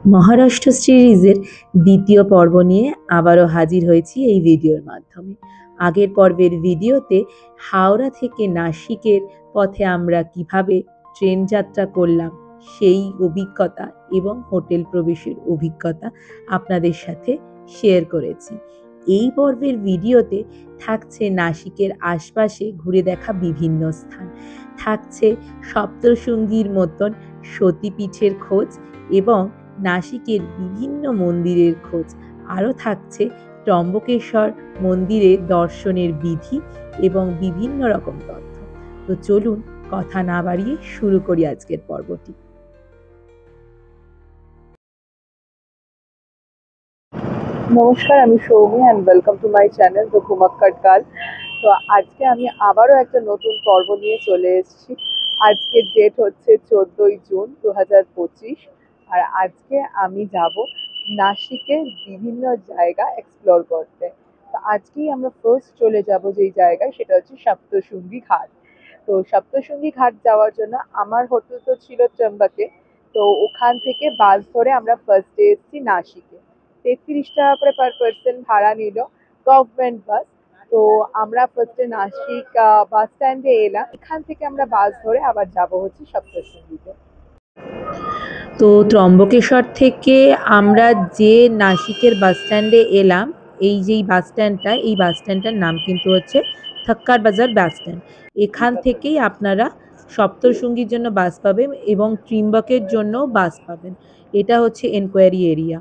মহারাষ্ট্র সিরিজের দ্বিতীয় পর্ব নিয়ে আবারও হাজির হয়েছি এই ভিডিওর মাধ্যমে। আগের পর্বের ভিডিওতে হাওড়া থেকে নাসিকের পথে আমরা কিভাবে ট্রেন যাত্রা করলাম সেই অভিজ্ঞতা এবং হোটেল প্রবেশের অভিজ্ঞতা আপনাদের সাথে শেয়ার করেছি। এই পর্বের ভিডিওতে থাকছে নাসিকের আশপাশে ঘুরে দেখা বিভিন্ন স্থান, থাকছে সপ্তশৃঙ্গীর মতন সতীপীঠের খোঁজ এবং নাসিকের বিভিন্ন মন্দিরের খোঁজ, আরও থাকছে ত্রম্বকেশ্বর মন্দিরে দর্শনের বিধি এবং বিভিন্ন রকম তথ্য। তো চলুন কথা না বাড়িয়ে শুরু করি আজকের পর্বটি। নমস্কার, আমি Soumi and welcome to my channel the Ghumakkar girl. তো আজকে আমি আবারও একটা নতুন পর্ব নিয়ে চলে এসেছি। আজকের ডেট হচ্ছে 14ই জুন 2025, আর আজকে আমি যাব নাসিকের বিভিন্ন জায়গা এক্সপ্লোর করতে। তো আজকেই আমরা ফার্স্ট চলে যাব যেই জায়গায়, সেটা হচ্ছে সপ্তশৃঙ্গী ঘাট। তো সপ্তশৃঙ্গী ঘাট যাওয়ার জন্য আমার হোটেল তো ছিল ত্রম্বকে, তো ওখান থেকে বাস ধরে আমরা ফার্স্ট ডে এসেছি নাসিকে। 33 টাকা করে পার পার্সন ভাড়া নিল গভর্নমেন্ট বাস। তো আমরা ফার্স্টে নাসিক বাস স্ট্যান্ডে এলাম, এখান থেকে আমরা বাস ধরে আবার যাব হচ্ছে সপ্তশৃঙ্গীতে। তো ত্রম্বকেশ্বর থেকে আমরা যে নাসিকের বাস স্ট্যান্ডে এলাম, এই বাস স্ট্যান্ডটার নাম কিন্তু হচ্ছে থক্কার বাজার বাস স্ট্যান্ড। এখান থেকেই আপনারা সপ্তশৃঙ্গীর জন্য বাস পাবেন এবং ত্রিম্বকের জন্য বাস পাবেন। এটা হচ্ছে এনকোয়ারি এরিয়া।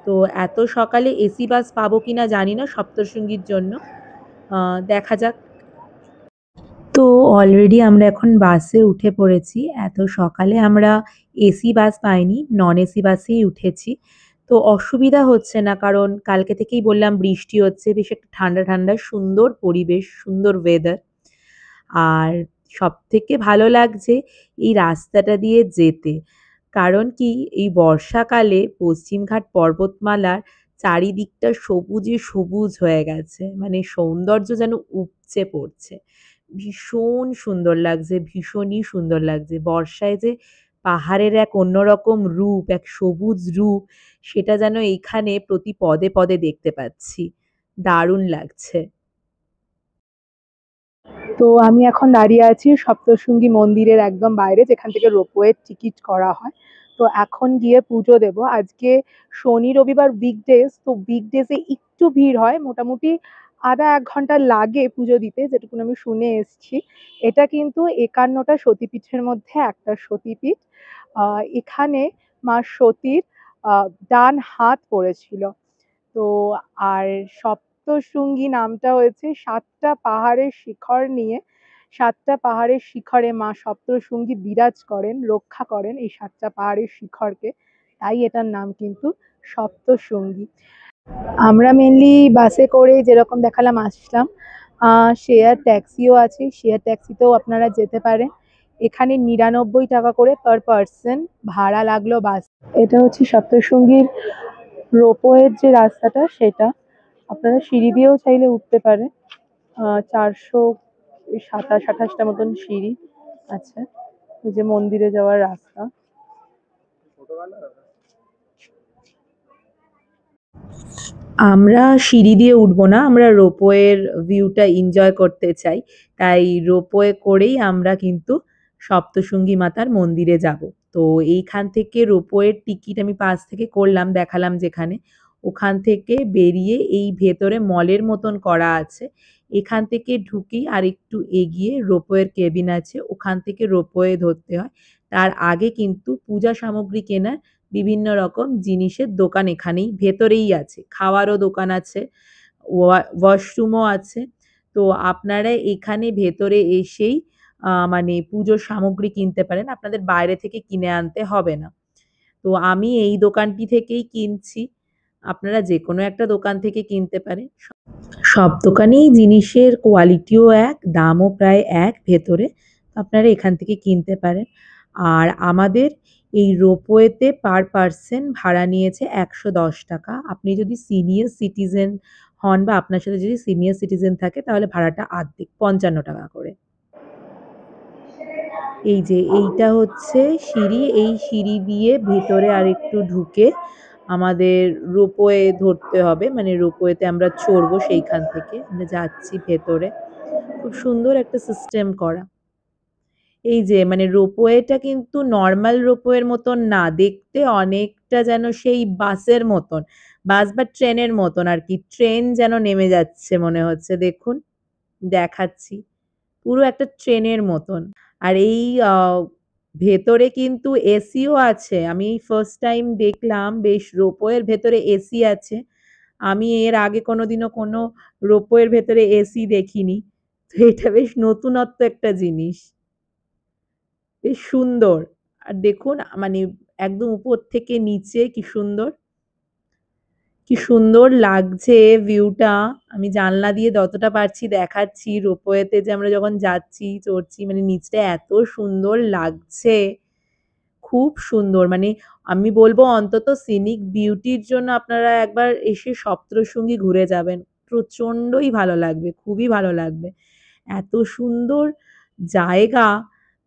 তো এত সকালে এসি বাস পাবো কিনা জানি না সপ্তশৃঙ্গীর জন্য, দেখা যাক। তো অলরেডি আমরা এখন বাসে উঠে পড়েছি। এত সকালে আমরা এসি বাস পাইনি, নন এসি বাসেই উঠেছি। তো অসুবিধা হচ্ছে না, কারণ কালকে থেকেই বললাম বৃষ্টি হচ্ছে, বেশ একটা ঠান্ডা ঠান্ডা সুন্দর পরিবেশ, সুন্দর ওয়েদার। আর সবথেকে ভালো লাগছে এই রাস্তাটা দিয়ে যেতে, কারণ কি এই বর্ষাকালে পশ্চিমঘাট পর্বতমালার চারিদিকটা সবুজে সবুজ হয়ে গেছে, মানে সৌন্দর্য যেন উপচে পড়ছে। ভীষণ সুন্দর লাগছে, ভীষণই সুন্দর লাগছে। বর্ষায় যে পাহাড়ের এক অন্যরকম রূপ, এক সবুজ রূপ, সেটা যেন এইখানে প্রতি পদে পদে দেখতে পাচ্ছি। দারুণ লাগছে। তো আমি এখন দাঁড়িয়ে আছি সপ্তশৃঙ্গী মন্দিরের একদম বাইরে, যেখান থেকে রোপওয়ের টিকিট করা হয়। তো এখন গিয়ে পুজো দেব। আজকে শনি রবিবার উইকডেজ, তো উইকডেজে একটু ভিড় হয়, মোটামুটি আধা এক ঘন্টা লাগে পুজো দিতে, যেটুকুন আমি শুনে এসেছি। এটা কিন্তু 51টা সতীপীঠের মধ্যে একটা সতীপীঠ। এখানে মা সতীর ডান হাত পড়েছিল। তো আর সপ্তশৃঙ্গী নামটা হয়েছে 7টা পাহাড়ের শিখর নিয়ে। 7টা পাহাড়ের শিখরে মা সপ্তশৃঙ্গী বিরাজ করেন, রক্ষা করেন এই 7টা পাহাড়ের শিখরকে, তাই এটার নাম কিন্তু সপ্তশৃঙ্গী। আমরা মেনলি বাসে করে যেরকম দেখালাম আসলাম। শেয়ার ট্যাক্সিও আছে, শেয়ার ট্যাক্সিতেও আপনারা যেতে পারেন। এখানে 99 টাকা করে পার পার্সন ভাড়া লাগলো বাস। এটা হচ্ছে সপ্তশৃঙ্গীর রোপওয়ের যে রাস্তাটা, সেটা আপনারা সিঁড়ি দিয়েও চাইলে উঠতে পারেন। 427-28টা মতন সিঁড়ি আছে, ওই যে মন্দিরে যাওয়ার রাস্তা। আমরা সিঁড়ি দিয়ে উঠবো না, আমরা রোপওয়ের ভিউটা এনজয় করতে চাই, তাই রোপওয়ে করেই আমরা কিন্তু সপ্তশৃঙ্গী মাতার মন্দিরে যাব। তো এইখান থেকে রোপওয়ের টিকিট আমি পাশ থেকে করলাম, দেখালাম যেখানে, ওখান থেকে বেরিয়ে এই ভেতরে মলের মতন করা আছে, এখান থেকে ঢুকেই আর একটু এগিয়ে রোপওয়ের কেবিন আছে, ওখান থেকে রোপওয়ে ধরতে হয়। তার আগে কিন্তু পূজা সামগ্রী কেনার বিভিন্ন রকম জিনিসের দোকান এখানেই ভেতরেই আছে, খাওয়ারও দোকান আছে, ওয়াশরুমও আছে। তো আপনারা এখানে ভেতরে এসেই মানে পুজোর সামগ্রী কিনতে পারেন, আপনাদের বাইরে থেকে কিনে আনতে হবে না। তো আমি এই দোকানটি থেকেই কিনছি, আপনারা যে কোনো একটা দোকান থেকে কিনতে পারেন। সব দোকানেই জিনিসের কোয়ালিটিও এক, দামও প্রায় এক ভেতরে, আপনারা এখান থেকে কিনতে পারেন। আর আমাদের এই রোপওয়েতে পার পার্সন ভাড়া নিয়েছে 110 টাকা। আপনি যদি সিনিয়র সিটিজেন হন বা আপনার সাথে যদি সিনিয়র সিটিজেন থাকে, তাহলে ভাড়াটা অর্ধেক, 55 টাকা করে। এই যে এইটা হচ্ছে সিঁড়ি, এই সিঁড়ি দিয়ে ভেতরে আরেকটু ঢুকে আমাদের রোপওয়ে ধরতে হবে, মানে রোপওয়েতে আমরা চড়বো, সেইখান থেকে আমরা যাচ্ছি ভেতরে। খুব সুন্দর একটা সিস্টেম করা। এই যে মানে রোপওয়েটা কিন্তু নর্মাল রোপওয়ের মতন না, দেখতে অনেকটা যেন সেই বাসের মতন, বাস বা ট্রেনের মতন আর কি, ট্রেন যেন নেমে যাচ্ছে মনে হচ্ছে, দেখুন দেখাচ্ছি, পুরো একটা ট্রেনের মতন। আর এই ভেতরে কিন্তু এসিও আছে, আমি ফার্স্ট টাইম দেখলাম বেশ রোপওয়ের ভেতরে এসি আছে। আমি এর আগে কোনোদিনও কোনো রোপওয়ের ভেতরে এসি দেখিনি, তো এটা বেশ নতুনত্ব একটা জিনিস, বেশ সুন্দর। আর দেখুন মানে একদম উপর থেকে নিচে কি সুন্দর, কি সুন্দর লাগছে ভিউটা। আমি জানলা দিয়ে যতটা পারছি দেখাচ্ছি, রোপওয়েতে যে আমরা যখন যাচ্ছি চড়ছি, মানে নিচটা এত সুন্দর লাগছে, খুব সুন্দর। মানে আমি বলবো অন্তত সিনিক বিউটির জন্য আপনারা একবার এসে সপ্তশৃঙ্গী ঘুরে যাবেন, প্রচন্ডই ভালো লাগবে, খুবই ভালো লাগবে। এত সুন্দর জায়গা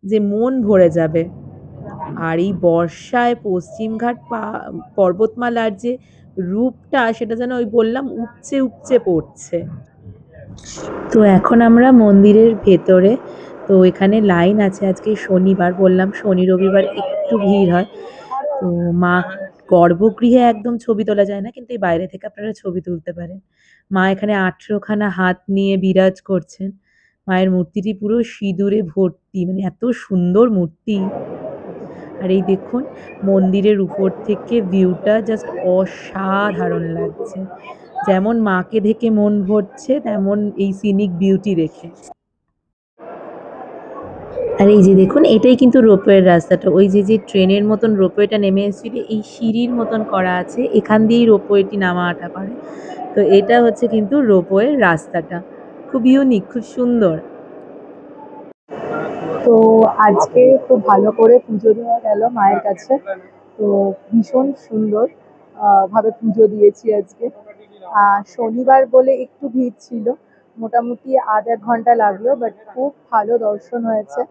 যে মন ভরে যাবে। আর এই বর্ষায় পশ্চিমঘাট পর্বতমালার যে রূপটা, সেটা যেন ওই বললাম উপচে উপচে পড়ছে। তো এখন আমরা মন্দিরের ভেতরে, তো এখানে লাইন আছে, আজকে শনিবার, বললাম শনি রবিবার একটু ভিড় হয়। তো মা গর্ভগৃহে একদম ছবি তোলা যায় না, কিন্তু এই বাইরে থেকে আপনারা ছবি তুলতে পারেন। মা এখানে 18খানা হাত নিয়ে বিরাজ করছেন। মায়ের মূর্তিটি পুরো সিঁদুরে ভর্তি, মানে এত সুন্দর মূর্তি। আর এই দেখুন মন্দিরের উপর থেকে ভিউটা জাস্ট অসাধারণ লাগছে, যেমন মাকে দেখে মন ভরছে তেমন এই সিনিক বিউটি দেখে। আর এই যে দেখুন এটাই কিন্তু রোপওয়ের রাস্তাটা, ওই যে যে ট্রেনের মতন রোপওয়েটা নেমে এসেছিল, এই সিঁড়ির মতন করা আছে, এখান দিয়েই রোপওয়েটি নামা আটা করে। তো এটা হচ্ছে কিন্তু রোপওয়ের রাস্তাটা, খুব ইউনিক, খুব সুন্দর। তো আজকে খুব ভালো করে পুজো দেওয়া গেল মায়ের কাছে। তো ভীষণ সুন্দর ভাবে পুজো দিয়েছি আজকে। শনিবার বলে একটু ভিড় ছিল, মোটামুটি আধ এক ঘন্টা লাগলো, বাট খুব ভালো দর্শন হয়েছে।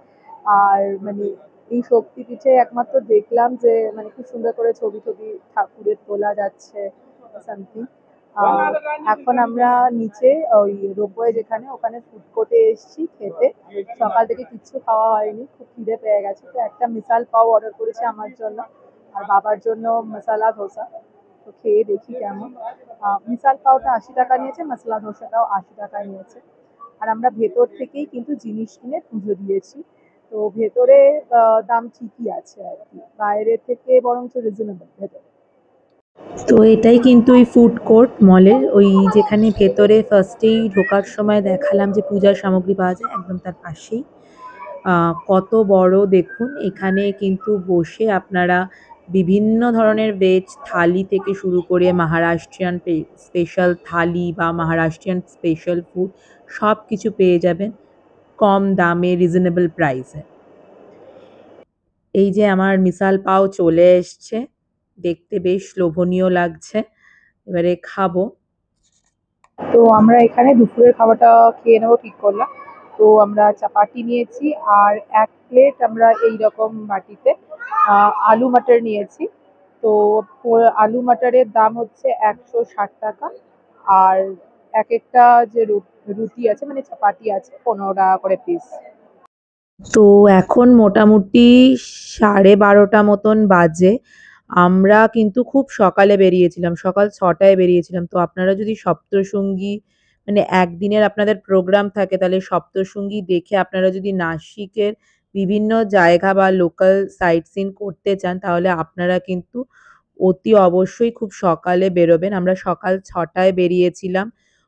আর মানে এই শক্তিপীঠে একমাত্র দেখলাম যে মানে খুব সুন্দর করে ছবি টবি ঠাকুরের তোলা যাচ্ছে সামথিং। এখন আমরা নিচে ওই রোপওয়ে যেখানে, ওখানে ফুড কোর্টে এসেছি খেতে। সকাল থেকে কিচ্ছু খাওয়া হয়নি, খুব খিদে পেয়ে গেছে, তো একটা মিসাল পাও অর্ডার করেছি আমার জন্য আর বাবার জন্য মশলা ধোসা। তো খেয়ে দেখি কেমন। মিসাল পাওটা 80 টাকা নিয়েছে, মশলা ধোসাটাও 80 টাকা নিয়েছে। আর আমরা ভেতর থেকেই কিন্তু জিনিস কিনে পুজো দিয়েছি। তো ভেতরে দাম ঠিকই আছে আর কি, বাইরে থেকে বরঞ্চ রিজনেবল ভেতরে। তো এটাই কিন্তু ওই ফুড কোর্ট মলের, ওই যেখানে ভেতরে ফার্স্টেই ঢোকার সময় দেখালাম যে পূজার সামগ্রী পাওয়া যায়, একদম তার পাশেই। কত বড় দেখুন, এখানে কিন্তু বসে আপনারা বিভিন্ন ধরনের ভেজ থালি থেকে শুরু করে মহারাষ্ট্রিয়ান স্পেশাল থালি বা মহারাষ্ট্রিয়ান স্পেশাল ফুড সব কিছু পেয়ে যাবেন কম দামে, রিজনেবল প্রাইসে। এই যে আমার মিসাল পাও চলে এসছে, দেখতে বেশ লোভনীয় লাগছে, এবারে খাবো। তো আমরা এখানে দুপুরের খাবারটা খেয়ে নেবো ঠিক করলাম। তো আমরা চাপাটি নিয়েছি আর 1 প্লেট আমরা এইরকম বাটিতে আলু মাটার নিয়েছি। তো আলু মাটারের দাম হচ্ছে 160 টাকা। আর এক একটা যে রুটি আছে মানে চাপাটি আছে 15 টাকা করে পিস। তো এখন মোটামুটি 12:30 মতন বাজে। আমরা কিন্তু খুব সকালে বেরিয়েছিলাম, সকাল 6টায় বেরিয়েছিলাম। তো আপনারা যদি সপ্তশৃঙ্গী মানে একদিনের আপনাদের প্রোগ্রাম থাকে, তাহলে সপ্তশৃঙ্গী দেখে আপনারা যদি নাসিকের বিভিন্ন জায়গা বা লোকাল সাইট সিন করতে চান, তাহলে আপনারা কিন্তু অতি অবশ্যই খুব সকালে বেরোবেন। আমরা সকাল 6টায় বেরিয়েছিলাম,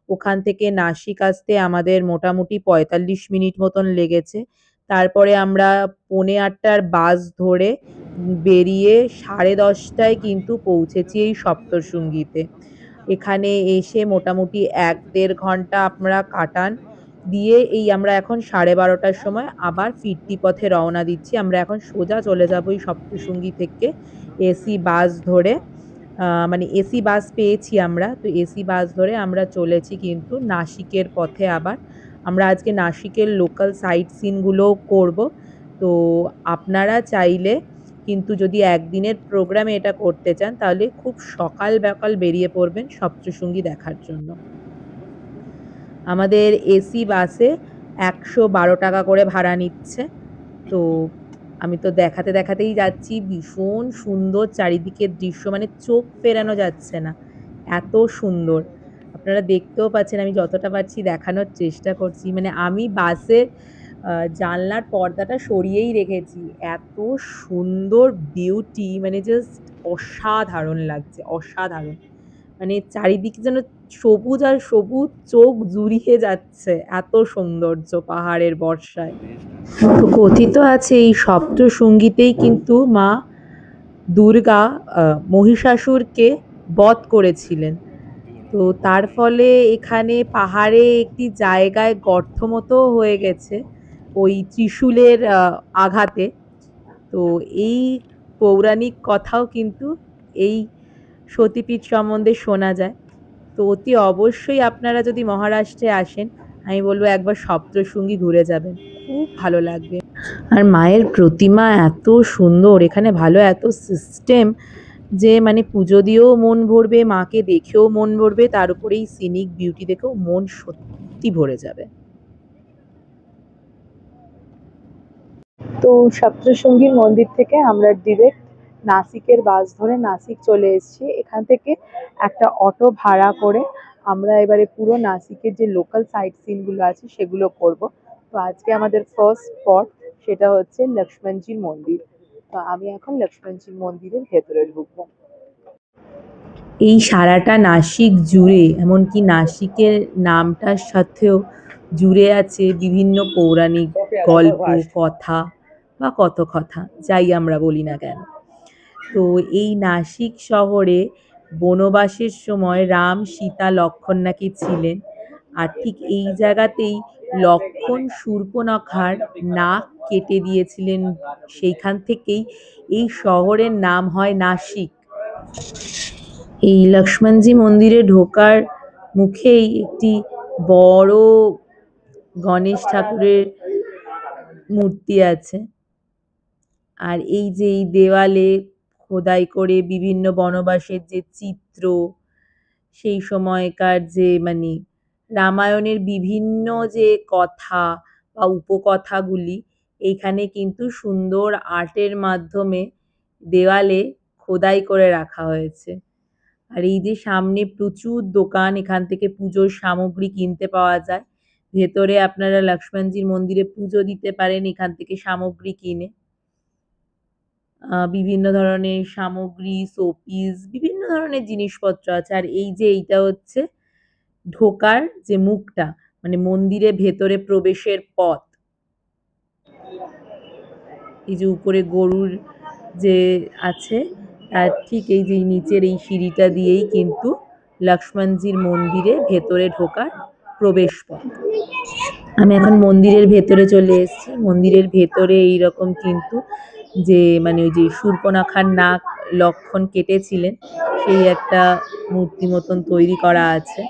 ওখান থেকে নাসিক আসতে আমাদের মোটামুটি 45 মিনিট মতন লেগেছে। তারপরে আমরা 8:45টার বাস ধরে বেরিয়ে 10:30টায় কিন্তু পৌঁছেছি এই সপ্তশৃঙ্গীতে। এখানে এসে মোটামুটি 1-1.5 ঘন্টা আমরা কাটান, দিয়ে এই আমরা এখন 12:30টার সময় আবার ফিরতি পথে রওনা দিচ্ছি। আমরা এখন সোজা চলে যাবো এই সপ্তশৃঙ্গী থেকে এসি বাস ধরে। মানে এসি বাস পেয়েছি আমরা, তো এসি বাস ধরে আমরা চলেছি কিন্তু নাসিকের পথে আবার। আমরা আজকে নাসিকের লোকাল সাইট সিনগুলোও করবো। তো আপনারা চাইলে কিন্তু যদি একদিনের প্রোগ্রামে এটা করতে চান তাহলে খুব সকাল বেরিয়ে পড়বেন সপ্তশৃঙ্গী দেখার জন্য। আমাদের এসি বাসে 112 টাকা করে ভাড়া নিচ্ছে। তো আমি তো দেখাতেই যাচ্ছি, ভীষণ সুন্দর চারিদিকের দৃশ্য, মানে চোখ ফেরানো যাচ্ছে না, এত সুন্দর। আপনারা দেখতেও পাচ্ছেন, আমি যতটা পারছি দেখানোর চেষ্টা করছি। মানে আমি বাসের জানলার পর্দাটা সরিয়েই রেখেছি, এত সুন্দর বিউটি, মানে জাস্ট অসাধারণ লাগছে, অসাধারণ। মানে চারিদিকে যেন সবুজ আর সবুজ, চোখ জুড়িয়ে যাচ্ছে, এত সৌন্দর্য পাহাড়ের বর্ষায়। তো কথিত আছে এই সপ্তশৃঙ্গীতেই কিন্তু মা দুর্গা মহিষাসুরকে বধ করেছিলেন। তো তার ফলে এখানে পাহাড়ে একটি জায়গায় গর্ত মতো হয়ে গেছে ওই ত্রিশূলের আঘাতে। তো এই পৌরাণিক কথাও কিন্তু এই সতীপীঠ সম্বন্ধে শোনা যায়। তো অতি অবশ্যই আপনারা যদি মহারাষ্ট্রে আসেন, আমি বলবো একবার সপ্তশৃঙ্গী ঘুরে যাবেন, খুব ভালো লাগবে। আর মায়ের প্রতিমা এত সুন্দর, এখানে ভালো এত সিস্টেম যে মানে পুজো দিয়েও মন ভরবে, মাকে দেখেও মন ভরবে, তার উপরে এই সিনিক বিউটি দেখেও মন সত্যি ভরে যাবে। তো সপ্তশৃঙ্গীর মন্দির থেকে আমরা ডিরেক্ট নাসিকের বাস ধরে নাসিক চলে এসেছি। এখান থেকে একটা অটো ভাড়া করে আমরা এবারে পুরো নাসিকের যে লোকাল সাইট সিনগুলো আছে সেগুলো করব। তো আজকে আমাদের ফার্স্ট স্পট সেটা হচ্ছে লক্ষ্মণজির মন্দির। তো আমি এখন লক্ষ্মণজির মন্দিরের ভেতরে ঢুকবো। এই সারাটা নাসিক জুড়ে, এমনকি নাসিকের নামটার সাথেও জুড়ে আছে বিভিন্ন পৌরাণিক গল্প, কথা বা কথকথা, যাই আমরা বলি না কেন। তো এই নাসিক শহরে বনবাসের সময় রাম, সীতা, লক্ষ্মণ নাকি ছিলেন। আর ঠিক এই জায়গাতেই লক্ষ্মণ শূর্পণখার নাক কেটে দিয়েছিলেন। সেইখান থেকেই এই শহরের নাম হয় নাসিক। এই লক্ষ্মণজি মন্দিরে ঢোকার মুখেই একটি বড় গণেশ ঠাকুরের মূর্তি আছে। আর এই যে এই দেওয়ালে খোদাই করে বিভিন্ন বনবাসের যে চিত্র, সেই সময়কার যে মানে রামায়ণের বিভিন্ন যে কথা বা উপকথাগুলি এইখানে কিন্তু সুন্দর আর্টের মাধ্যমে দেওয়ালে খোদাই করে রাখা হয়েছে। আর এই যে সামনে প্রচুর দোকান, এখান থেকে পুজোর সামগ্রী কিনতে পাওয়া যায়। ভেতরে আপনারা লক্ষ্মণজির মন্দিরে পুজো দিতে পারেন এখান থেকে সামগ্রী কিনে। বিভিন্ন ধরনের সামগ্রী, শোপিস, বিভিন্ন ধরনের জিনিসপত্র আছে। আর এই যে এইটা হচ্ছে ঢোকার যে মুখটা, মানে মন্দিরে ভেতরে প্রবেশের পথ। এই যে উপরে গরুর যে আছে তার ঠিক এই যে নিচের এই সিঁড়িটা দিয়েই কিন্তু লক্ষ্মণজির মন্দিরে ভেতরে ঢোকার প্রবেশ পথ। আমি এখন মন্দিরের ভেতরে চলে এসেছি। মন্দিরের ভেতরে এইরকম কিন্তু যে মানে ওই যে শূর্পণখার নাক লক্ষ্মণ কেটেছিলেন সেই একটা মূর্তি মতন তৈরি করা আছে।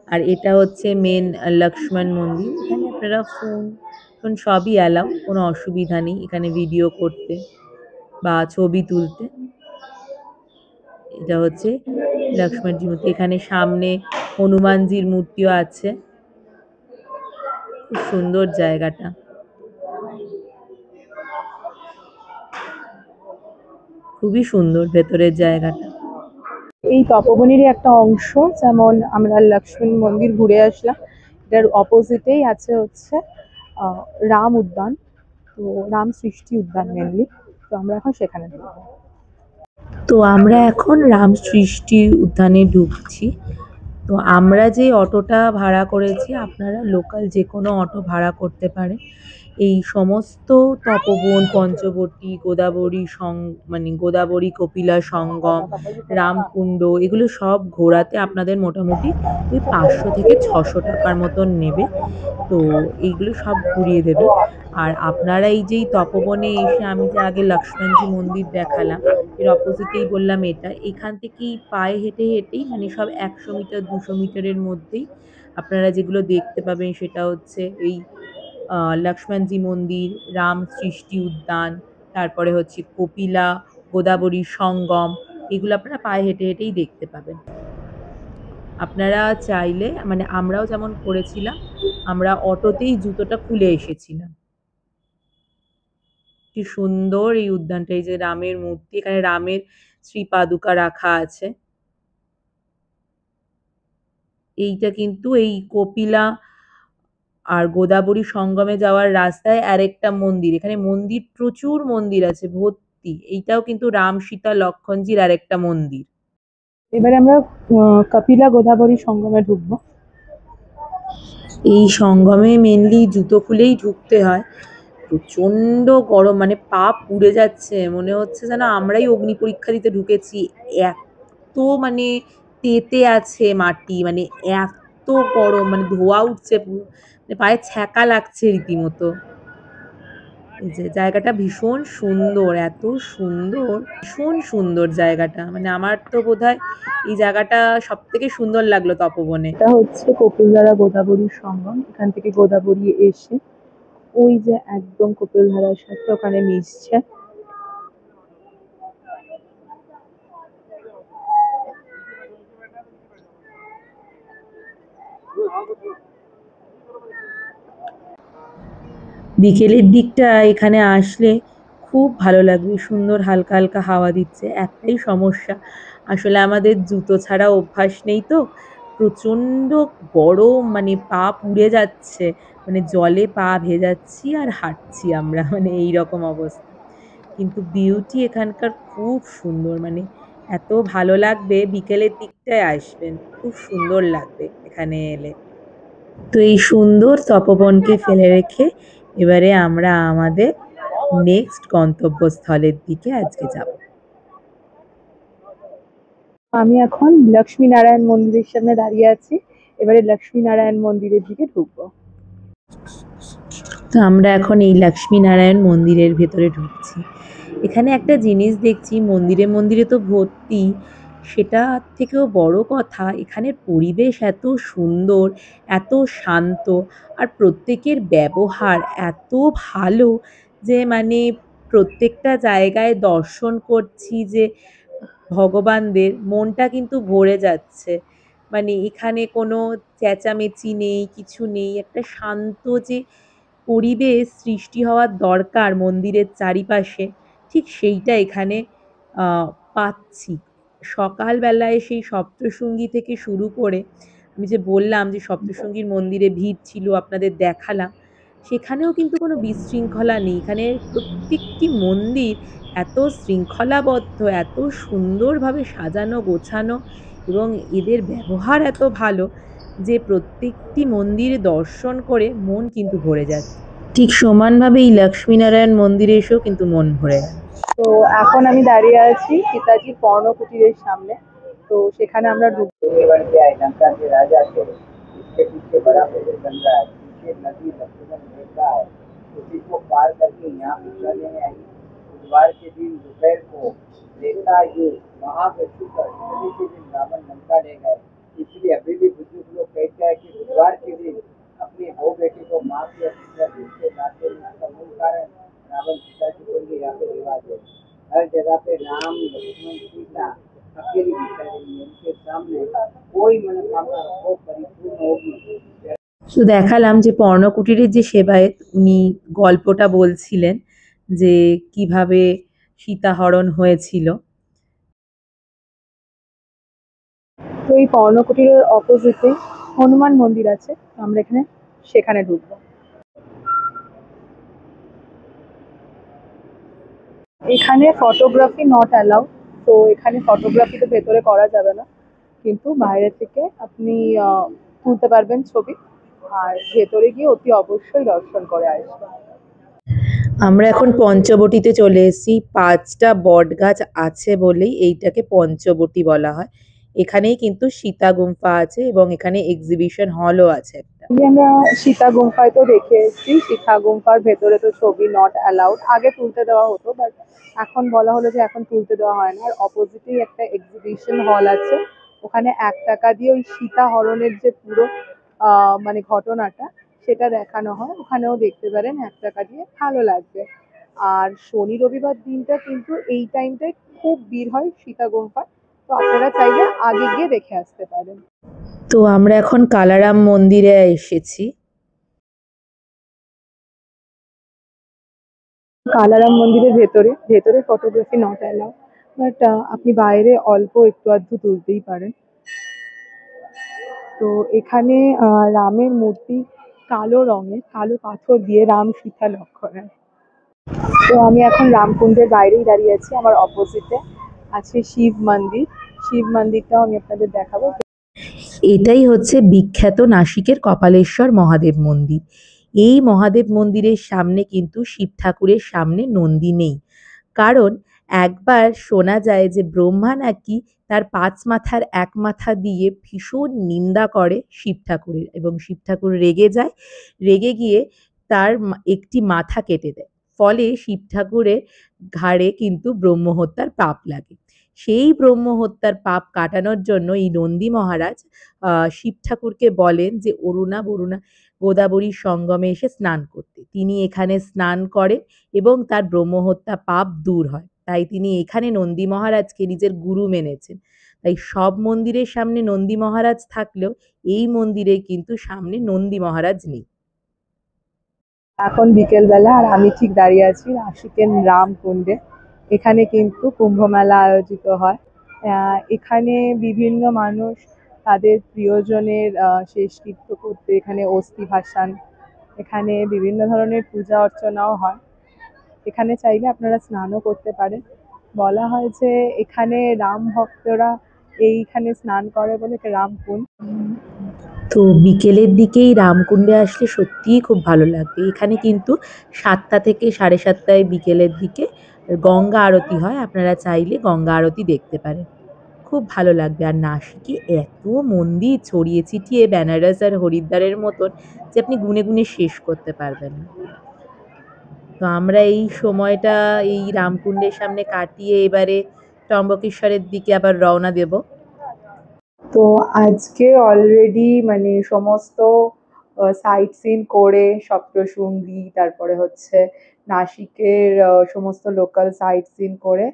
আর এটা হচ্ছে মেন লক্ষ্মণ মন্দির। এখানে আপনারা ফোন সবই অ্যালাউ, কোনো অসুবিধা নেই এখানে ভিডিও করতে বা ছবি তুলতে। এটা হচ্ছে লক্ষ্মণজির মূর্তি। এখানে সামনে হনুমানজির মূর্তিও আছে। খুব সুন্দর জায়গাটা। খুবই সুন্দর ভেতরের জায়গাটা। এই তপবনেরই একটা অংশ, যেমন আমরা লক্ষ্মণ মন্দির ঘুরে আসলাম, এটার অপোজিটেই আছে হচ্ছে রাম উদ্যান, তো রাম সৃষ্টি উদ্যান মেনলি। তো আমরা এখন সেখানে ঢুকবো। তো আমরা এখন রাম সৃষ্টি উদ্যানে ঢুকছি। তো আমরা যে অটোটা ভাড়া করেছি, আপনারা লোকাল যে কোনো অটো ভাড়া করতে পারেন। এই সমস্ত তপবন, পঞ্চবটী, গোদাবরী, কপিলা সঙ্গম, রামকুণ্ড, এগুলো সব ঘোরাতে আপনাদের মোটামুটি ওই 500 থেকে 600 টাকার মতন নেবে। তো এইগুলো সব ঘুরিয়ে দেবে। আর আপনারা এই যে তপবনে এসে আমি যে আগে লক্ষ্মণজি মন্দির দেখালাম, এর অপোজিটেই বললাম এটা, এখান থেকেই পায়ে হেঁটেই মানে সব 100 মিটার 200 মিটারের মধ্যেই আপনারা যেগুলো দেখতে পাবেন সেটা হচ্ছে এই লক্ষ্মণজি মন্দির, রাম সৃষ্টি উদ্যান, তারপরে হচ্ছে কপিলা গোদাবরী সঙ্গম, এগুলো আপনারা পায়ে হেঁটে হেঁটেই দেখতে পাবেন। আপনারা চাইলে মানে আমরাও যেমন করেছিলাম, আমরা অটোতেই জুতোটা খুলে এসেছিলাম। কি সুন্দর এই উদ্যানটা, এই যে রামের মূর্তি, এখানে রামের শ্রীপাদুকা রাখা আছে। এইটা কিন্তু এই কপিলা আর গোদাবরী সঙ্গমে যাওয়ার রাস্তায় আরেকটা মন্দির, এখানে মন্দির প্রচুর মন্দির আছে ভর্তি, এইটাও কিন্তু রাম সীতা লক্ষণজির আরেকটা মন্দির। এবারে আমরা কপিলা গোদাবরী সঙ্গমে ঢুকবো। এই সঙ্গমে মেনলি জুতো খুলেই ঢুকতে হয়, প্রচন্ড গরম, মানে পা পুড়ে যাচ্ছে, মনে হচ্ছে যেন আমরাই অগ্নি পরীক্ষা দিতে ঢুকেছি, এত মানে তেতে আছে মাটি, মানে এত গরম, মানে ধোয়া উঠছে পুরো, মানে পায়ে ছ্যাঁকা লাগছে রীতিমতো। এই যে জায়গাটা ভীষণ সুন্দর, এত সুন্দর, ভীষণ সুন্দর জায়গাটা, মানে আমার তো বোধহয় এই জায়গাটা সব থেকে সুন্দর লাগলো তপবনে। এটা হচ্ছে কপিলধারা গোদাবরী সঙ্গম। এখান থেকে গোদাবরী এসে ওই যে একদম কপিলধারার সাথে ওখানে মিশছে। বিকেলের দিকটা এখানে আসলে খুব ভালো লাগবে, সুন্দর হালকা হালকা হাওয়া দিচ্ছে। একটাই সমস্যা, আসলে আমাদের জুতো ছাড়া অভ্যাস নেই তো, প্রচণ্ড গরম, মানে পা পুড়ে যাচ্ছে, মানে জলে পা ভেজাচ্ছি আর হাঁটছি আমরা, মানে এই রকম অবস্থা। কিন্তু বিউটি এখানকার খুব সুন্দর, মানে এত ভালো লাগবে, বিকেলের দিকটায় আসবেন, খুব সুন্দর লাগবে এখানে এলে। তো এই সুন্দর তপবনকে ফেলে রেখে এবারে আমরা আমাদের নেক্সট গন্তব্যস্থলের দিকে আজকে যাব। আমি এখন লক্ষ্মী নারায়ণ মন্দিরের সামনে দাঁড়িয়ে আছি। এবারে লক্ষ্মী নারায়ণ মন্দিরের দিকে ঢুকবো। তো আমরা এখন এই লক্ষ্মী নারায়ণ মন্দিরের ভেতরে ঢুকছি। এখানে একটা জিনিস দেখছি, মন্দিরে মন্দিরে তো ভর্তি, সেটা থেকেও বড় কথা এখানের পরিবেশ এত সুন্দর, এত শান্ত, আর প্রত্যেকের ব্যবহার এত ভালো, যে মানে প্রত্যেকটা জায়গায় দর্শন করছি যে ভগবানদের, মনটা কিন্তু ভরে যাচ্ছে। মানে এখানে কোনো চেঁচামেচি নেই, কিছু নেই, একটা শান্ত যে পরিবেশ সৃষ্টি হওয়ার দরকার মন্দিরের চারিপাশে, ঠিক সেইটা এখানে পাচ্ছি। সকালবেলায় সেই সপ্তশৃঙ্গী থেকে শুরু করে, আমি যে বললাম যে সপ্তশৃঙ্গীর মন্দিরে ভিড় ছিল, আপনাদের দেখালাম, সেখানেও কিন্তু কোনো বিশৃঙ্খলা নেই। এখানে প্রত্যেকটি মন্দির এত শৃঙ্খলাবদ্ধ, এত সুন্দরভাবে সাজানো গোছানো, এবং এদের ব্যবহার এত ভালো যে প্রত্যেকটি মন্দির দর্শন করে মন কিন্তু ভরে যাচ্ছে। ঠিক সমানভাবে এই লক্ষ্মীনারায়ণ মন্দিরে এসেও কিন্তু মন ভরে গেল। তো এখন আমি দাঁড়িয়ে আছি পিতাজির পর্ণকুটিরের সামনে। তো সেখানে আমরা ঢুকবো। इसके पीछे बड़ा पेड़ बन रहा है, पीछे नदी लक्ष्मण रेखा है, उसी को पार करके यहाँ पिछड़ा लेने आई। बुधवार के दिन दोपहर को रेखा ये महाविष्णु पर नदी के दिन रावण लंका ले गए, इसलिए अभी भी बुजुर्ग लोग कहते हैं कि बुधवार के दिन अपनी बहू बेटी को माफ या पिछड़ा दूसरे नाते में, इसका मूल कारण रावण सीता जी को लिए यहाँ पे रिवाज है। हर जगह पे राम लक्ष्मण सीता अकेली बिचारी है, उनके सामने कोई मनोकामना हो परिपूर्ण होगी। তো দেখালাম যে পর্ণকুটিরের যে সেবায়েত, উনি গল্পটা বলছিলেন যে কিভাবে সীতাহরণ হয়েছিল। তো এই পর্ণকুটিরের অপোজিটে হনুমান মন্দির আছে, আমরা এখানে সেখানে ঢুকবো। এখানে ফটোগ্রাফি নট অ্যালাউ, তো এখানে ফটোগ্রাফি তো ভেতরে করা যাবে না, কিন্তু বাইরে থেকে আপনি তুলতে পারবেন ছবি, আর ভেতরে গিয়ে অতি অবশ্যই দর্শন করে আসবেন। আমরা এখন পঞ্চবটিতে চলে এসেছি, 5টা বট গাছ আছে বলেই এইটাকে পঞ্চবটি বলা হয়। এখানেই কিন্তু সীতা গুম্ফা আছে এবং এখানে এক্সিবিশন হলও আছে একটা। আমরা সীতা গুম্ফায় তো দেখে এসেছি, সীতা গুম্ফার ভেতরে তো ছবি নট অ্যালাউড, আগে তুলতে দেওয়া হতো, বাট এখন বলা হলো যে এখন তুলতে দেওয়া হয় না। আর অপোজিটেই একটা এক্সিবিশন হল আছে, ওখানে 1 টাকা দিয়ে ওই সীতা হরণের যে পুরো মানে ঘটনাটা, সেটা দেখানো হয়, ওখানেও দেখতে পারেন 1 টাকা দিয়ে, ভালো লাগবে। আর শনি রবিবার দিনটা কিন্তু এই টাইমটায় খুব ভিড় হয় সীতাগোম্পায়, তো আপনারা চাইলে আগে গিয়ে দেখে আসতে পারেন। তো আমরা এখন কালারাম মন্দিরে এসেছি। কালারাম মন্দিরের ভেতরে ভেতরে ফটোগ্রাফি নট অ্যালাউ, বাট আপনি বাইরে অল্প একটু আধটু তুলতেই পারেন। তো এখানে রামের মূর্তি কালো রঙের, কালো পাথর দিয়ে রাম সীতা লক্ষণের। তো আমি এখন রামকুণ্ডের বাইরেই দাঁড়িয়ে আছি, আমার অপোজিটে আছে শিব মন্দির। শিব মন্দিরটাও আমি আপনাদের দেখাবো। এটাই হচ্ছে বিখ্যাত নাসিকের কপালেশ্বর মহাদেব মন্দির। এই মহাদেব মন্দিরের সামনে কিন্তু শিব ঠাকুরের সামনে নন্দী নেই, কারণ একবার শোনা যায় যে ব্রহ্মা নাকি তার 5 মাথার 1 মাথা দিয়ে ভীষণ নিন্দা করে শিব ঠাকুরের, এবং শিব ঠাকুর রেগে যায়। রেগে গিয়ে তার একটি মাথা কেটে দেয়, ফলে শিব ঠাকুরের ঘাড়ে কিন্তু ব্রহ্মহত্যার পাপ লাগে। সেই ব্রহ্মহত্যার পাপ কাটানোর জন্য এই নন্দী মহারাজ শিব ঠাকুরকে বলেন যে অরুণা বরুণা গোদাবরীর সঙ্গমে এসে স্নান করতে। তিনি এখানে স্নান করেন এবং তার ব্রহ্মহত্যা পাপ দূর হয়। তাই তিনি এখানে নন্দী মহারাজকে নিজের গুরু মেনেছেন। তাই সব মন্দিরের সামনে নন্দী মহারাজ থাকলেও এই মন্দিরে কিন্তু সামনে নন্দী মহারাজ নেই। এখন বিকেলবেলা, আর আমি ঠিক দাঁড়িয়ে আছি নাসিকের রামকুণ্ডে। এখানে কিন্তু কুম্ভ মেলা আয়োজিত হয়। এখানে বিভিন্ন মানুষ তাদের প্রিয়জনের শেষকৃত্য করতে এখানে অস্থি ভাসান। এখানে বিভিন্ন ধরনের পূজা অর্চনাও হয়। এখানে চাইলে আপনারা স্নানও করতে পারেন। বলা হয় যে এখানে রাম ভক্তরা এইখানে স্নান করে বলে রামকুণ্ড। তো বিকেলের দিকেই রামকুণ্ডে আসলে সত্যিই খুব ভালো লাগবে। এখানে কিন্তু 7টা থেকে 7:30টায় বিকেলের দিকে গঙ্গা আরতি হয়। আপনারা চাইলে গঙ্গা আরতি দেখতে পারেন। খুব ভালো লাগবে। আর নাসিকে এত মন্দির ছড়িয়ে ছিটিয়ে বেনারস আর হরিদ্বারের মতন যে আপনি গুনে গুনে শেষ করতে পারবেন না। তো আমরা এই সময়টা এই রামকুণ্ডের সামনে কাটিয়ে এবারে ত্রম্বকেশ্বরের দিকে আবার রওনা দেব। তো আজকে অলরেডি মানে সমস্ত সাইট সিন করে সপ্তশৃঙ্গী, তারপরে হচ্ছে নাসিকের সমস্ত লোকাল সাইট সিন করে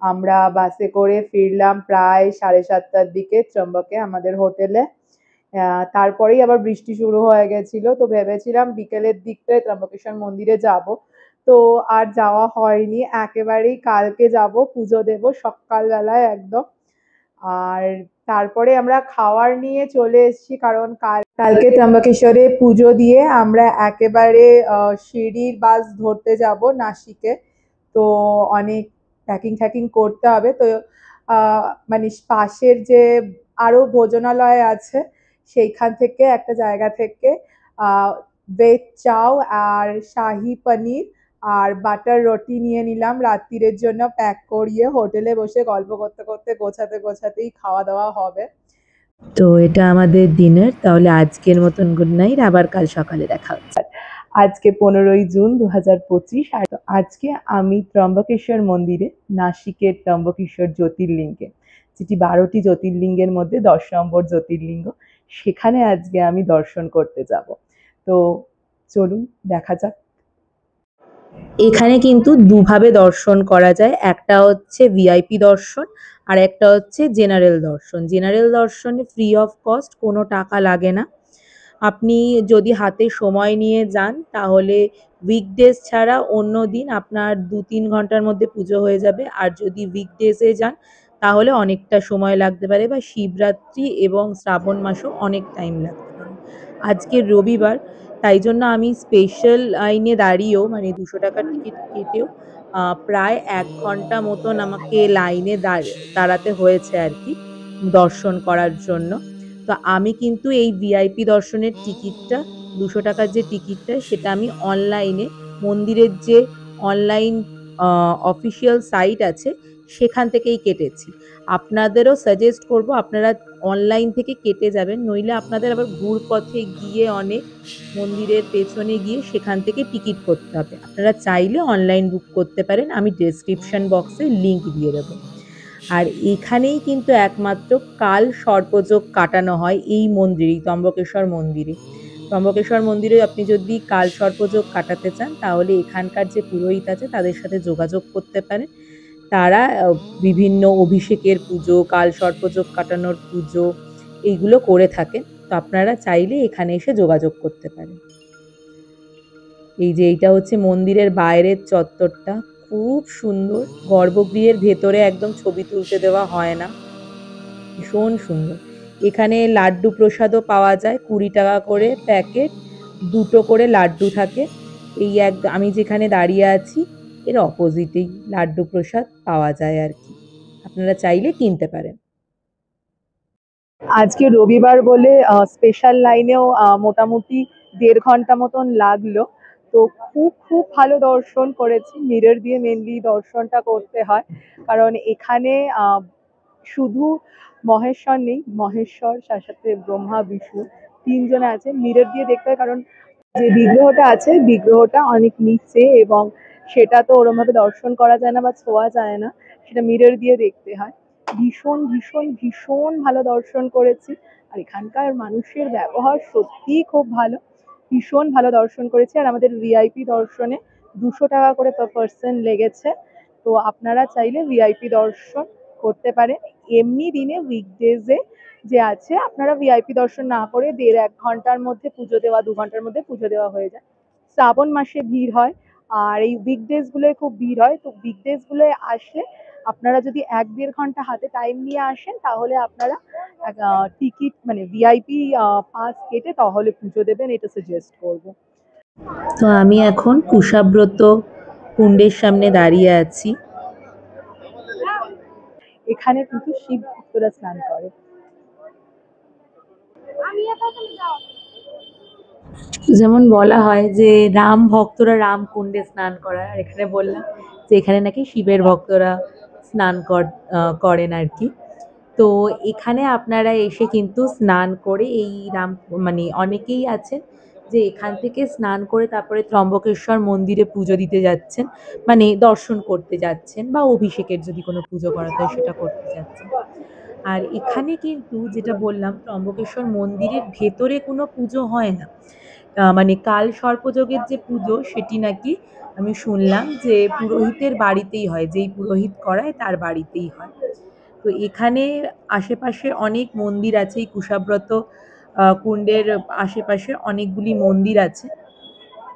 আমরা বাসে করে ফিরলাম প্রায় 7:30টার দিকে ত্রম্বকে আমাদের হোটেলে। তারপরেই আবার বৃষ্টি শুরু হয়ে গেছিল, তো ভেবেছিলাম বিকেলের দিকটায় ত্রম্বকেশ্বর মন্দিরে যাব, তো আর যাওয়া হয়নি। একেবারেই কালকে যাব, পুজো দেব সকালবেলায় একদম। আর তারপরে আমরা খাওয়ার নিয়ে চলে এসেছি, কারণ কালকে ত্রম্বকেশ্বরে পুজো দিয়ে আমরা একেবারে সিঁড়ির বাস ধরতে যাব নাসিকে। তো অনেক প্যাকিং ট্যাকিং করতে হবে। তো মানে পাশের যে আরো ভোজনালয় আছে সেইখান থেকে একটা জায়গা থেকে ভেজ চাও আর শাহি পনির আর বাটার রুটি নিয়ে নিলাম রাত্রিরের জন্য, প্যাক করিয়ে হোটেলে বসে গল্প করতে করতে গোছাতে গোছাতেই খাওয়া দাওয়া হবে। তো এটা আমাদের ডিনার। তাহলে আজকের মতন গুড নাইট, আবার কাল সকালে দেখা হচ্ছে। আজকে 15ই জুন 2025। আর আজকে আমি ত্রম্বকেশ্বর মন্দিরে, নাসিকের ত্রম্বকেশ্বর জ্যোতির্লিঙ্গে, যেটি 12টি জ্যোতির্লিঙ্গের মধ্যে 10 নম্বর জ্যোতির্লিঙ্গ, সেখানে আজকে আমি দর্শন করতে যাব। তো চলুন দেখা যাক। এখানে কিন্তু দুভাবে দর্শন করা যায়, একটা হচ্ছে ভিআইপি দর্শন আর একটা হচ্ছে জেনারেল দর্শন। জেনারেল দর্শনে ফ্রি অফ কস্ট, কোনো টাকা লাগে না। আপনি যদি হাতে সময় নিয়ে যান তাহলে উইকডেজ ছাড়া অন্য দিন আপনার 2-3 ঘন্টার মধ্যে পুজো হয়ে যাবে। আর যদি উইকডেজে যান তাহলে অনেকটা সময় লাগতে পারে, বা শিবরাত্রি এবং শ্রাবণ মাসেও অনেক টাইম লাগতে পারে। আজকে রবিবার, তাই জন্য আমি স্পেশাল লাইনে দাঁড়িয়েও মানে 200 টাকার টিকিট কেটেও প্রায় 1 ঘন্টা মতন আমাকে লাইনে দাঁড়াতে হয়েছে আর কি, দর্শন করার জন্য। তো আমি কিন্তু এই ভিআইপি দর্শনের টিকিটটা, 200 টাকার যে টিকিটটা, সেটা আমি অনলাইনে মন্দিরের যে অনলাইন অফিসিয়াল সাইট আছে সেখান থেকেই কেটেছি। আপনাদেরও সাজেস্ট করব আপনারা অনলাইন থেকে কেটে যাবেন, নইলে আপনাদের আবার ঘুরপথে গিয়ে অনেক মন্দিরের পেছনে গিয়ে সেখান থেকে টিকিট করতে হবে। আপনারা চাইলে অনলাইন বুক করতে পারেন, আমি ডেসক্রিপশন বক্সে লিংক দিয়ে দেবো। আর এখানেই কিন্তু একমাত্র কাল সর্পযোগ কাটানো হয় এই মন্দিরেই, ত্রম্বকেশ্বর মন্দিরে। ত্রম্বকেশ্বর মন্দিরে আপনি যদি কাল সর্পযোগ কাটাতে চান তাহলে এখানকার যে পুরোহিত আছে তাদের সাথে যোগাযোগ করতে পারেন। তারা বিভিন্ন অভিষেকের পুজো, কাল সর্পযোগ কাটানোর পুজো এইগুলো করে থাকেন। তো আপনারা চাইলে এখানে এসে যোগাযোগ করতে পারেন। এই যে এইটা হচ্ছে মন্দিরের বাইরের চত্বরটা, খুব সুন্দর। গর্ভগৃহের ভেতরে একদম ছবি তুলতে দেওয়া হয় না, ভীষণ সুন্দর। এখানে লাড্ডু প্রসাদও পাওয়া যায়, 20 টাকা করে প্যাকেট, 2টো করে লাড্ডু থাকে। এই আমি যেখানে দাঁড়িয়ে আছি এর অপোজিটেই লাড্ডু প্রসাদ পাওয়া যায় আর কি, আপনারা চাইলে কিনতে পারেন। আজকে রবিবার বলে স্পেশাল লাইনেও মোটামুটি 1.5 ঘন্টা মতন লাগলো। তো খুব খুব ভালো দর্শন করেছি। মিরর দিয়ে মেনলি দর্শনটা করতে হয়, কারণ এখানে শুধু মহেশ্বর নেই, মহেশ্বর তার সাথে ব্রহ্মা বিষ্ণু 3জনে আছে। মিরর দিয়ে দেখতে হয়, কারণ যে বিগ্রহটা আছে বিগ্রহটা অনেক নিচে এবং সেটা তো ওরম ভাবে দর্শন করা যায় না বা ছোঁয়া যায় না, সেটা মিরর দিয়ে দেখতে হয়। ভীষণ ভীষণ ভীষণ ভালো দর্শন করেছি। আর এখানকার মানুষের ব্যবহার সত্যিই খুব ভালো, ভীষণ ভালো দর্শন করেছি। আর আমাদের ভিআইপি দর্শনে 200 টাকা করে পার পার্সন লেগেছে। তো আপনারা চাইলে ভিআইপি দর্শন করতে পারেন। এমনি দিনে উইকডেজে যে আছে আপনারা ভিআইপি দর্শন না করে 1.5-1 ঘন্টার মধ্যে পুজো দেওয়া, 2 ঘন্টার মধ্যে পুজো দেওয়া হয়ে যায়। শ্রাবণ মাসে ভিড় হয় আর এই উইকডেজ গুলোয় খুব ভিড় হয়। তো উইকডেজ গুলোয় আসলে আপনারা যদি 1-1.5 ঘন্টা হাতে টাইম নিয়ে আসেন তাহলে আপনারা টিকিট মানে ভিআইপি পাস কেটে তাহলে পুজো দেবেন, এটা সাজেস্ট করবো। তো আমি এখন কুশাব্রত কুণ্ডের সামনে দাঁড়িয়ে আছি। এখানে কিন্তু শিব ভক্তরা স্নান করে। যেমন বলা হয় যে রাম ভক্তরা রাম কুণ্ডে স্নান করার, আর এখানে বললাম যে এখানে নাকি শিবের ভক্তরা স্নান করেন আর কি। তো এখানে আপনারা এসে কিন্তু স্নান করে এই মানে অনেকেই আছেন যে এখান থেকে স্নান করে তারপরে ত্রম্বকেশ্বর মন্দিরে পুজো দিতে যাচ্ছেন, মানে দর্শন করতে যাচ্ছেন বা অভিষেকের যদি কোনো পুজো করাতে হয় সেটা করতে যাচ্ছেন। আর এখানে কিন্তু যেটা বললাম ত্রম্বকেশ্বর মন্দিরের ভেতরে কোনো পুজো হয় না, মানে কাল সর্পযোগের যে পুজো সেটি নাকি আমি শুনলাম যে পুরোহিতের বাড়িতেই হয়, যেই পুরোহিত করায় তার বাড়িতেই হয়। তো এখানে আশেপাশে অনেক মন্দির আছে, এই কুশাব্রত কুণ্ডের আশেপাশে অনেকগুলি মন্দির আছে।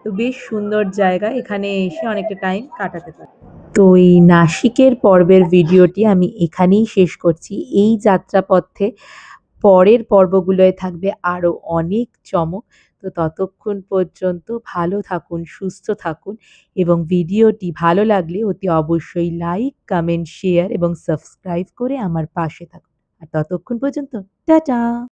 তো বেশ সুন্দর জায়গা, এখানে এসে অনেকটা টাইম কাটাতে পারে। তো এই নাসিকের পর্বের ভিডিওটি আমি এখানেই শেষ করছি। এই যাত্রাপথে পরের পর্বগুলোয় থাকবে আরও অনেক চমক। তো ততক্ষণ পর্যন্ত ভালো থাকুন, সুস্থ থাকুন এবং ভিডিওটি ভালো লাগলে অতি অবশ্যই লাইক, কমেন্ট, শেয়ার এবং সাবস্ক্রাইব করে আমার পাশে থাকুন। আর ততক্ষণ পর্যন্ত টাটা।